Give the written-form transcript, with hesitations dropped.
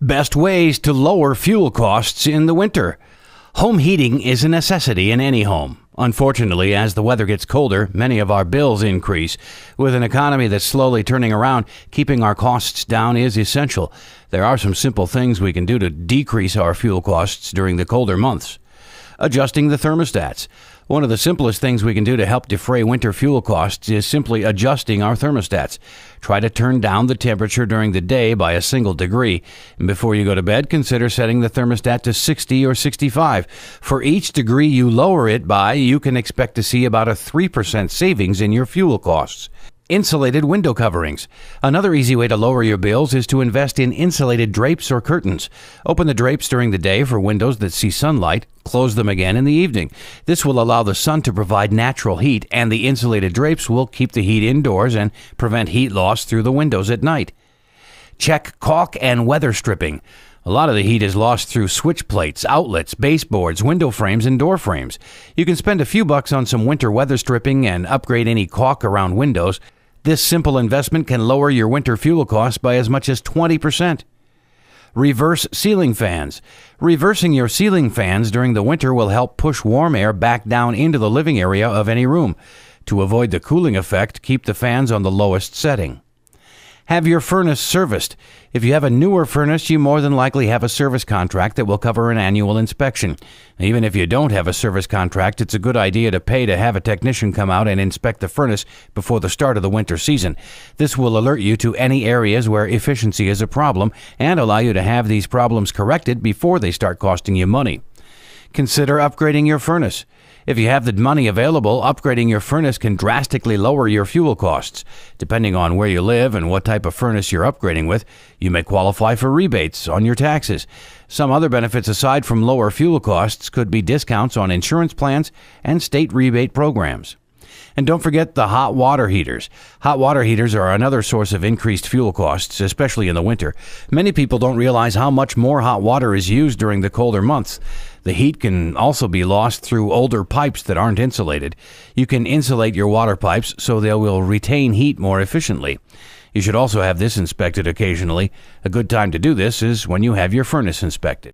Best ways to lower fuel costs in the winter. Home heating is a necessity in any home. Unfortunately, as the weather gets colder, many of our bills increase. With an economy that's slowly turning around, keeping our costs down is essential. There are some simple things we can do to decrease our fuel costs during the colder months. Adjusting the thermostats. One of the simplest things we can do to help defray winter fuel costs is simply adjusting our thermostats. Try to turn down the temperature during the day by a single degree. And before you go to bed, consider setting the thermostat to 60 or 65. For each degree you lower it by, you can expect to see about a 3% savings in your fuel costs. Insulated window coverings. Another easy way to lower your bills is to invest in insulated drapes or curtains. Open the drapes during the day for windows that see sunlight. Close them again in the evening. This will allow the sun to provide natural heat, and the insulated drapes will keep the heat indoors and prevent heat loss through the windows at night. Check caulk and weather stripping. A lot of the heat is lost through switch plates, outlets, baseboards, window frames, and door frames. You can spend a few bucks on some winter weather stripping and upgrade any caulk around windows. This simple investment can lower your winter fuel costs by as much as 20%. Reverse ceiling fans. Reversing your ceiling fans during the winter will help push warm air back down into the living area of any room. To avoid the cooling effect, keep the fans on the lowest setting. Have your furnace serviced. If you have a newer furnace, you more than likely have a service contract that will cover an annual inspection. Even if you don't have a service contract, it's a good idea to pay to have a technician come out and inspect the furnace before the start of the winter season. This will alert you to any areas where efficiency is a problem and allow you to have these problems corrected before they start costing you money. Consider upgrading your furnace. If you have the money available, upgrading your furnace can drastically lower your fuel costs. Depending on where you live and what type of furnace you're upgrading with, you may qualify for rebates on your taxes. Some other benefits aside from lower fuel costs could be discounts on insurance plans and state rebate programs. And don't forget the hot water heaters. Hot water heaters are another source of increased fuel costs, especially in the winter. Many people don't realize how much more hot water is used during the colder months. The heat can also be lost through older pipes that aren't insulated. You can insulate your water pipes so they will retain heat more efficiently. You should also have this inspected occasionally. A good time to do this is when you have your furnace inspected.